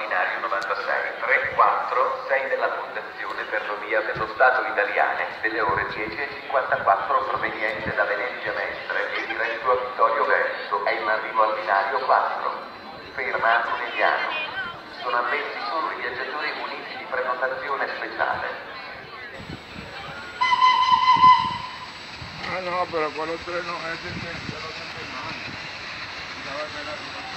binario 96 34 6 della Fondazione Ferrovia dello Stato Italiane delle ore 10:54 proveniente da Venezia Mestre e diretto a Vittorio Veneto è in arrivo al binario 4. Ferma a Conegliano. Sono ammessi solo i viaggiatori muniti di prenotazione speciale. Ah no, pero por otro no, ese es el mano.